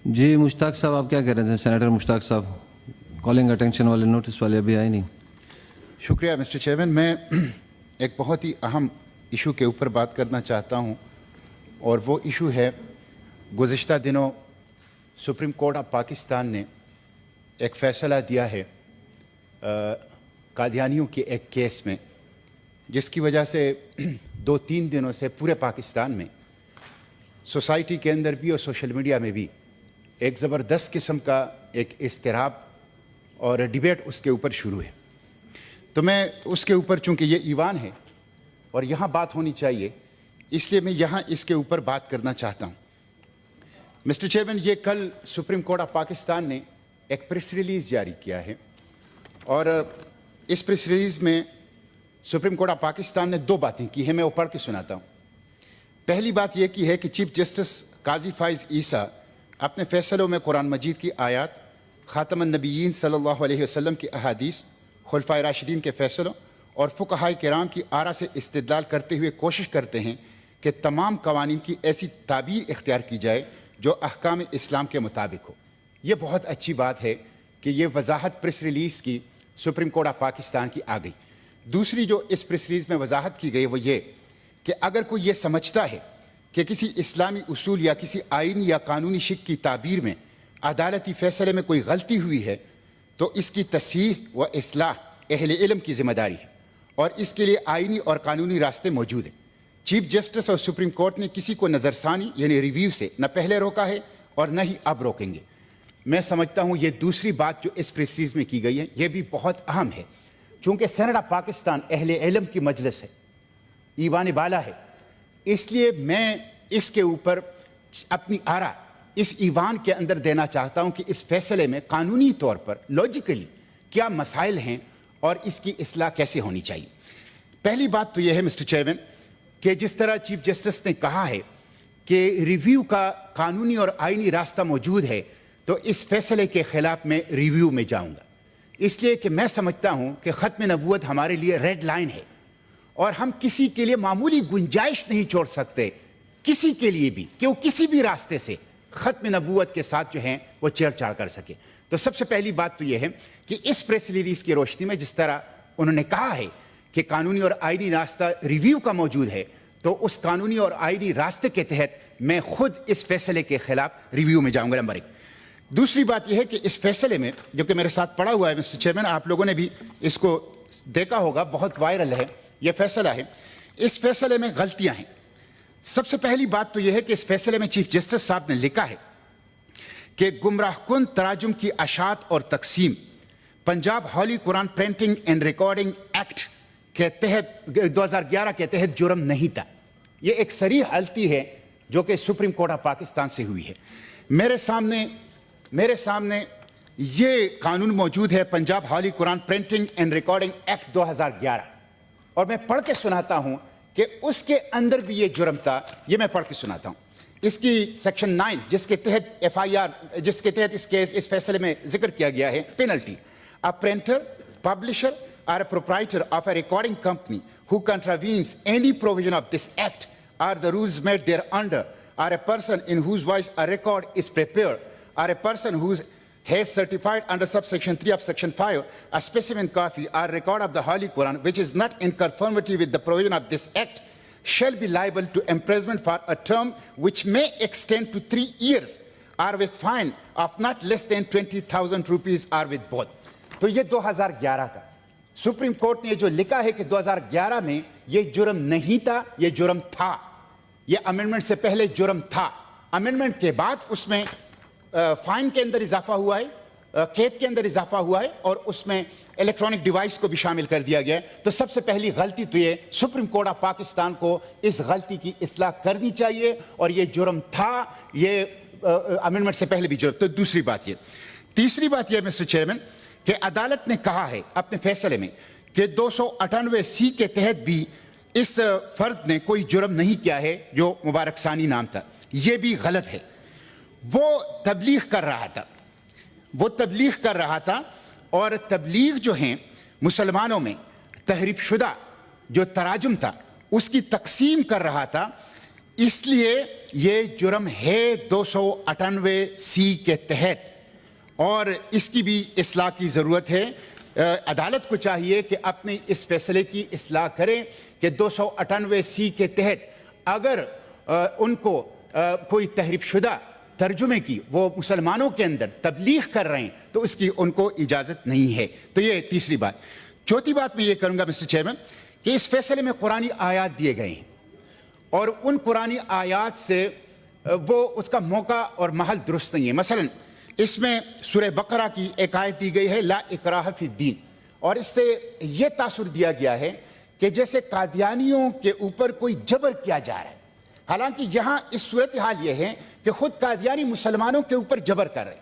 جی مشتاق صاحب آپ کیا کہہ رہے تھے؟ سینیٹر مشتاق صاحب کالنگ اٹینشن والے نوٹس والے ابھی آئے نہیں. شکریہ مسٹر چیئرمین. میں ایک بہت ہی اہم ایشو کے اوپر بات کرنا چاہتا ہوں اور وہ ایشو ہے گزشتہ دنوں سپریم کورٹ آف پاکستان نے ایک فیصلہ دیا ہے قادیانیوں کے ایک کیس میں، جس کی وجہ سے 2-3 دنوں سے پورے پاکستان میں سوسائٹی کے اندر بھی اور سوشل میڈیا میں بھی ایک زبردست قسم کا ایک اضطراب اور ڈیبیٹ اس کے اوپر شروع ہے. تو میں اس کے اوپر، چونکہ یہ ایوان ہے اور یہاں بات ہونی چاہیے، اس لیے میں یہاں اس کے اوپر بات کرنا چاہتا ہوں. مسٹر چیئرمین، یہ کل سپریم کورٹ آف پاکستان نے ایک پریس ریلیز جاری کیا ہے اور اس پریس ریلیز میں سپریم کورٹ آف پاکستان نے 2 باتیں کی ہیں. میں وہ پڑھ کے سناتا ہوں. پہلی بات یہ کی ہے کہ چیف جسٹس قاضی فائز عیسیٰ اپنے فیصلوں میں قرآن مجید کی آیات، خاتم النبیین صلی اللہ علیہ وسلم کی احادیث، خلفائے راشدین کے فیصلوں اور فقہائے کرام کی آراء سے استدلال کرتے ہوئے کوشش کرتے ہیں کہ تمام قوانین کی ایسی تعبیر اختیار کی جائے جو احکام اسلام کے مطابق ہو. یہ بہت اچھی بات ہے کہ یہ وضاحت پریس ریلیز کی سپریم کورٹ آف پاکستان کی آ گئی. دوسری جو اس پریس ریلیز میں وضاحت کی گئی وہ یہ کہ اگر کوئی یہ سمجھتا ہے کہ کسی اسلامی اصول یا کسی آئینی یا قانونی شک کی تعبیر میں عدالتی فیصلے میں کوئی غلطی ہوئی ہے تو اس کی تصحیح و اصلاح اہل علم کی ذمہ داری ہے اور اس کے لیے آئینی اور قانونی راستے موجود ہیں. چیف جسٹس اور سپریم کورٹ نے کسی کو نظر ثانی یعنی ریویو سے نہ پہلے روکا ہے اور نہ ہی اب روکیں گے. میں سمجھتا ہوں یہ دوسری بات جو اس پریس ریلیز میں کی گئی ہے یہ بھی بہت اہم ہے. چونکہ سینیٹ آف پاکستان اہل علم کی مجلس ہے، ایوان بالا ہے، اس لیے میں اس کے اوپر اپنی آراء اس ایوان کے اندر دینا چاہتا ہوں کہ اس فیصلے میں قانونی طور پر لاجیکلی کیا مسائل ہیں اور اس کی اصلاح کیسے ہونی چاہیے. پہلی بات تو یہ ہے مسٹر چیئرمین کہ جس طرح چیف جسٹس نے کہا ہے کہ ریویو کا قانونی اور آئینی راستہ موجود ہے، تو اس فیصلے کے خلاف میں ریویو میں جاؤں گا، اس لیے کہ میں سمجھتا ہوں کہ ختم نبوت ہمارے لیے ریڈ لائن ہے اور ہم کسی کے لیے معمولی گنجائش نہیں چھوڑ سکتے، کسی کے لیے بھی کہ وہ کسی بھی راستے سے ختم نبوت کے ساتھ جو ہیں وہ چھیڑ چھاڑ کر سکے. تو سب سے پہلی بات تو یہ ہے کہ اس پریس ریلیز کی روشنی میں جس طرح انہوں نے کہا ہے کہ قانونی اور آئینی راستہ ریویو کا موجود ہے، تو اس قانونی اور آئینی راستے کے تحت میں خود اس فیصلے کے خلاف ریویو میں جاؤں گا. نمبر 1. دوسری بات یہ ہے کہ اس فیصلے میں جو کہ میرے ساتھ پڑا ہوا ہے مسٹر چیئرمین، آپ لوگوں نے بھی اس کو دیکھا ہوگا، بہت وائرل ہے یہ فیصلہ ہے. اس فیصلے میں غلطیاں ہیں. سب سے پہلی بات تو یہ ہے کہ اس فیصلے میں چیف جسٹس صاحب نے لکھا ہے کہ گمراہ کن تراجم کی اشاعت اور تقسیم پنجاب ہولی قرآن پرنٹنگ اینڈ ریکارڈنگ ایکٹ کے تحت 2011 کے تحت جرم نہیں تھا. یہ ایک صریح غلطی ہے جو کہ سپریم کورٹ آف پاکستان سے ہوئی ہے. میرے سامنے یہ قانون موجود ہے، پنجاب ہولی قرآن پرنٹنگ اینڈ ریکارڈنگ ایکٹ 2011، اور میں پڑھ کے سناتا ہوں کہ اس کے اندر بھی یہ جرم تھا. یہ میں پڑھ کے سناتا ہوں. اس کی سیکشن 9 جس کے تحت FIR، جس کے تحت اس فیصلے میں ذکر کیا گیا ہے، penalty: a printer, publisher or a proprietor of a recording company who contravenes any provision of this act or the rules made thereunder, or a person in whose voice a record is prepared, or a person who has certified under subsection 3 of section 5 a specimen copy or record of the Holy Quran which is not in conformity with the provision of this act, shall be liable to imprisonment for a term which may extend to 3 years or with fine of not less than 20,000 rupees or with both. تو یہ 2011 کا supreme court نے جو لکھا ہے کہ 2011 میں یہ جرم نہیں تھا، یہ جرم تھا. یہ امینڈمنٹ سے پہلے جرم تھا. امینڈمنٹ کے بعد اس میں فائن کے اندر اضافہ ہوا ہے، قید کے اندر اضافہ ہوا ہے، اور اس میں الیکٹرانک ڈیوائس کو بھی شامل کر دیا گیا ہے. تو سب سے پہلی غلطی تو یہ سپریم کورٹ آف پاکستان کو اس غلطی کی اصلاح کرنی چاہیے، اور یہ جرم تھا، یہ امینڈمنٹ سے پہلے بھی جرم. تو دوسری بات یہ. تیسری بات یہ مسٹر چیئرمین کہ عدالت نے کہا ہے اپنے فیصلے میں کہ 298C کے تحت بھی اس فرد نے کوئی جرم نہیں کیا ہے جو مبارک ثانی نام تھا. یہ بھی غلط ہے. وہ تبلیغ کر رہا تھا اور تبلیغ جو ہیں مسلمانوں میں تحریف شدہ جو تراجم تھا اس کی تقسیم کر رہا تھا. اس لیے یہ جرم ہے 298C کے تحت اور اس کی بھی اصلاح کی ضرورت ہے. عدالت کو چاہیے کہ اپنے اس فیصلے کی اصلاح کریں کہ 298C کے تحت اگر ان کو کوئی تحریف شدہ ترجمے کی وہ مسلمانوں کے اندر تبلیغ کر رہے ہیں تو اس کی ان کو اجازت نہیں ہے. تو یہ تیسری بات. چوتھی بات میں یہ کروں گا مسٹر چیئرمین کہ اس فیصلے میں قرآنی آیات دیے گئے ہیں اور ان قرآنی آیات سے وہ اس کا موقع اور محل درست نہیں ہے. مثلا اس میں سورہ بقرہ کی ایک آیت دی گئی ہے لا اکراہ فی الدین اور اس سے یہ تاثر دیا گیا ہے کہ جیسے قادیانیوں کے اوپر کوئی جبر کیا جا رہا ہے. حالانکہ یہاں اس صورتحال یہ ہے کہ خود قادیانی مسلمانوں کے اوپر جبر کر رہے ہیں.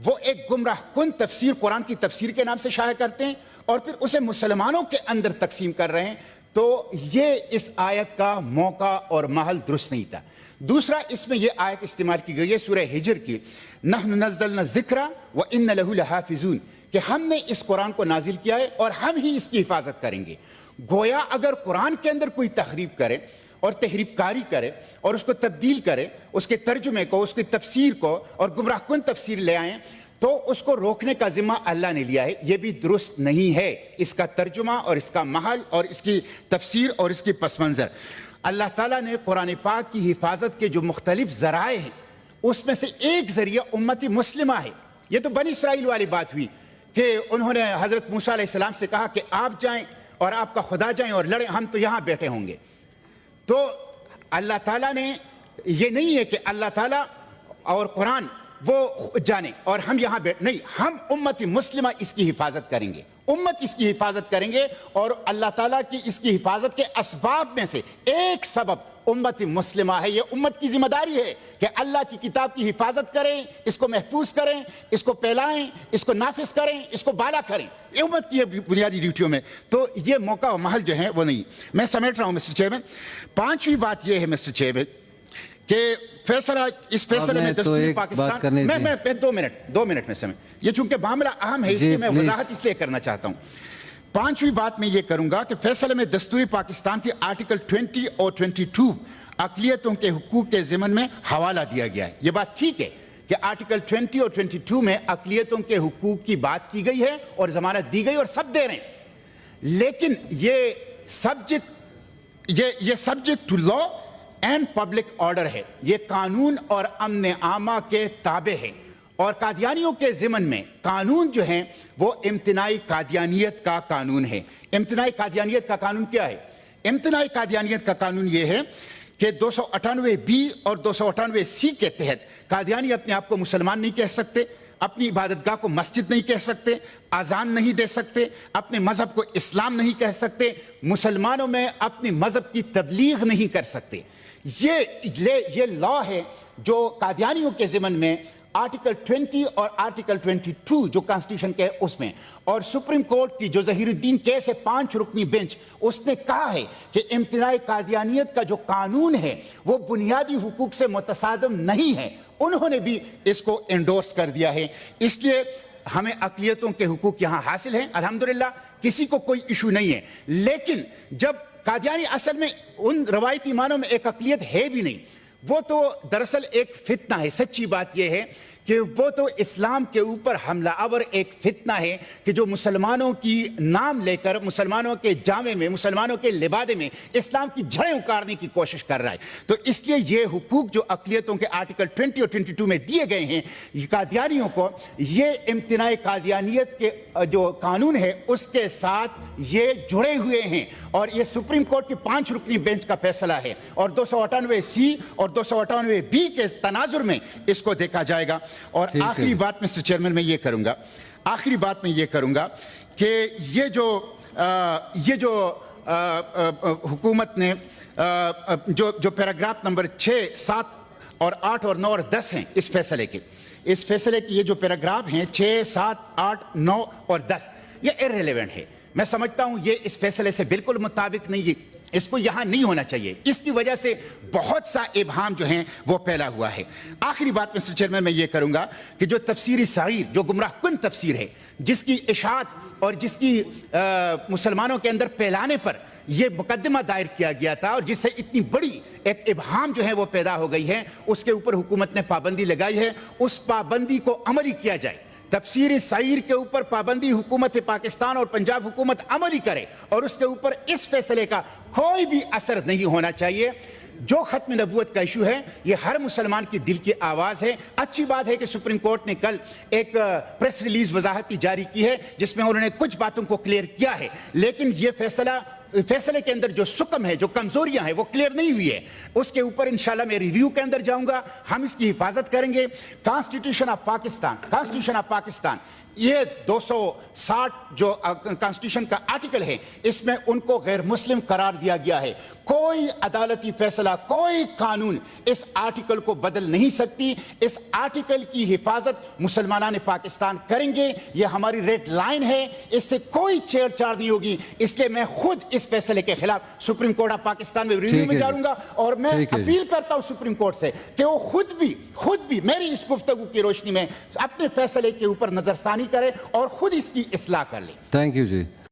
وہ ایک گمراہ کن تفسیر قرآن کی تفسیر کے نام سے شائع کرتے ہیں اور پھر اسے مسلمانوں کے اندر تقسیم کر رہے ہیں. تو یہ اس آیت کا موقع اور محل درست نہیں تھا. دوسرا اس میں یہ آیت استعمال کی گئی ہے سورہ ہجر کی نحن نزلنا الذکر وان لہ لحافظون کہ ہم نے اس قرآن کو نازل کیا ہے اور ہم ہی اس کی حفاظت کریں گے. گویا اگر قرآن کے اندر کوئی تحریف کرے اور تحریف کاری کرے اور اس کو تبدیل کرے اس کے ترجمے کو اس کی تفسیر کو اور گمراہ کن تفسیر لے آئیں تو اس کو روکنے کا ذمہ اللہ نے لیا ہے. یہ بھی درست نہیں ہے. اس کا ترجمہ اور اس کا محل اور اس کی تفسیر اور اس کی پس منظر اللہ تعالیٰ نے قرآن پاک کی حفاظت کے جو مختلف ذرائع ہیں اس میں سے ایک ذریعہ امت مسلمہ ہے. یہ تو بنی اسرائیل والی بات ہوئی کہ انہوں نے حضرت موسیٰ علیہ السلام سے کہا کہ آپ جائیں اور آپ کا خدا جائیں اور لڑیں ہم تو یہاں بیٹھے ہوں گے. تو اللہ تعالیٰ نے یہ نہیں ہے کہ اللہ تعالیٰ اور قرآن وہ جانے اور ہم یہاں نہیں, ہم امت مسلمہ اس کی حفاظت کریں گے. امت اس کی حفاظت کریں گے اور اللہ تعالیٰ کی اس کی حفاظت کے اسباب میں سے ایک سبب امت مسلمہ ہے. یہ امت کی ذمہ داری ہے کہ اللہ کی کتاب کی حفاظت کریں, اس کو محفوظ کریں, اس کو پھیلائیں, اس کو نافذ کریں, اس کو بالا کریں. یہ امت کی بنیادی ڈیوٹیوں میں. تو یہ موقع و محل جو ہے وہ نہیں. میں سمیٹ رہا ہوں مسٹر چیئرمین. پانچویں بات یہ ہے مسٹر چیئرمین کہ فیصلہ اس فیصلے میں دستور پاکستان میں 2 منٹ میں سمجھ یہ چونکہ معاملہ اہم ہے اس لیے میں وضاحت اس لیے کرنا چاہتا ہوں. پانچویں بات میں یہ کروں گا کہ فیصلے میں دستور پاکستان کی آرٹیکل 20 اور 22 اقلیتوں کے حقوق کے ضمن میں حوالہ دیا گیا ہے. یہ بات ٹھیک ہے کہ آرٹیکل 20 اور 22 میں اقلیتوں کے حقوق کی بات کی گئی ہے اور ضمانت دی گئی اور سب دے رہے ہیں, لیکن یہ subject to law and public order ہے. یہ قانون اور امن عامہ کے تابع ہے اور قادیانیوں کے ضمن میں قانون جو ہیں وہ امتناعی قادیانیت کا قانون ہے. امتناعی قادیانیت کا قانون کیا ہے؟ امتناعی قادیانیت کا قانون یہ ہے کہ 298B اور 298C کے تحت قادیانی اپنے آپ کو مسلمان نہیں کہہ سکتے, اپنی عبادت گاہ کو مسجد نہیں کہہ سکتے, اذان نہیں دے سکتے, اپنے مذہب کو اسلام نہیں کہہ سکتے, مسلمانوں میں اپنے مذہب کی تبلیغ نہیں کر سکتے. یہ لا ہے جو قادیانیوں کے ضمن میں آرٹیکل 20 اور آرٹیکل 22 جو کانسٹیٹیوشن کے اس میں اور سپریم کورٹ کی جو ظہیر الدین کیس ہے 5 رکنی بینچ اس نے کہا ہے کہ امتناعی قادیانیت کا جو قانون ہے وہ بنیادی حقوق سے متصادم نہیں ہے. انہوں نے بھی اس کو انڈورس کر دیا ہے. اس لیے ہمیں اقلیتوں کے حقوق یہاں حاصل ہیں الحمدللہ, کسی کو کوئی ایشو نہیں ہے. لیکن جب قادیانی اصل میں ان روایتی معنوں میں ایک اقلیت ہے بھی نہیں, وہ تو دراصل ایک فتنہ ہے. سچی بات یہ ہے کہ وہ تو اسلام کے اوپر حملہ آور ایک فتنہ ہے کہ جو مسلمانوں کی نام لے کر مسلمانوں کے جامے میں مسلمانوں کے لبادے میں اسلام کی جڑیں اکاڑنے کی کوشش کر رہا ہے. تو اس لیے یہ حقوق جو اقلیتوں کے آرٹیکل 20 اور 22 میں دیے گئے ہیں قادیانیوں کو, یہ امتناعی قادیانیت کے جو قانون ہے اس کے ساتھ یہ جڑے ہوئے ہیں اور یہ سپریم کورٹ کی 5 رکنی بینچ کا فیصلہ ہے اور 298C اور 298B کے تناظر میں اس کو دیکھا جائے گا. اور آخری بات مسٹر چیئرمین میں یہ کروں گا کہ یہ جو حکومت نے جو پیراگراف نمبر 6, 7 اور 8 اور 9 اور 10 ہیں اس فیصلے کی یہ جو پیراگراف ہیں 6, 7, 8, 9 اور 10 یہ irrelevant ہے. میں سمجھتا ہوں یہ اس فیصلے سے بالکل مطابق نہیں ہے, اس کو یہاں نہیں ہونا چاہیے. اس کی وجہ سے بہت سا ابہام جو ہیں وہ پھیلا ہوا ہے. آخری بات مسٹر چیئرمین میں یہ کروں گا کہ جو تفسیری صغیر جو گمراہ کن تفسیر ہے جس کی اشاعت اور جس کی مسلمانوں کے اندر پھیلانے پر یہ مقدمہ دائر کیا گیا تھا اور جس سے اتنی بڑی ایک ابہام جو ہے وہ پیدا ہو گئی ہے، اس کے اوپر حکومت نے پابندی لگائی ہے، اس پابندی کو عملی کیا جائے۔ تفسیر سعیر کے اوپر پابندی حکومت پاکستان اور پنجاب حکومت عملی کرے اور اس کے اوپر اس فیصلے کا کوئی بھی اثر نہیں ہونا چاہیے۔ جو ختم نبوت کا ایشو ہے یہ ہر مسلمان کی دل کی آواز ہے۔ اچھی بات ہے کہ سپریم کورٹ نے کل ایک پریس ریلیز وضاحتی جاری کی ہے جس میں انہوں نے کچھ باتوں کو کلیئر کیا ہے، لیکن یہ فیصلے کے اندر جو سکم ہے، جو کمزوریاں ہیں وہ کلیئر نہیں ہوئی ہے۔ اس کے اوپر انشاءاللہ میں ریویو کے اندر جاؤں گا، ہم اس کی حفاظت کریں گے۔ کانسٹیٹیوشن آف پاکستان یہ 260 جو کانسٹیٹیوشن کا آرٹیکل ہے اس میں ان کو غیر مسلم قرار دیا گیا ہے۔ کوئی عدالتی فیصلہ، کوئی قانون اس آرٹیکل کو بدل نہیں سکتی۔ اس آرٹیکل کی حفاظت مسلمانان پاکستان کریں گے، یہ ہماری ریڈ لائن ہے، اس سے کوئی چھیڑ چھاڑ نہیں ہوگی۔ اس لیے میں خود اس فیصلے کے خلاف سپریم کورٹ آف پاکستان میں ریویو میں جاؤں گا اور میں اپیل کرتا ہوں سپریم کورٹ سے کہ وہ خود بھی میری اس گفتگو کی روشنی میں اپنے فیصلے کے اوپر نظر ثانی کرے اور خود اس کی اصلاح کر لے۔ Thank you G.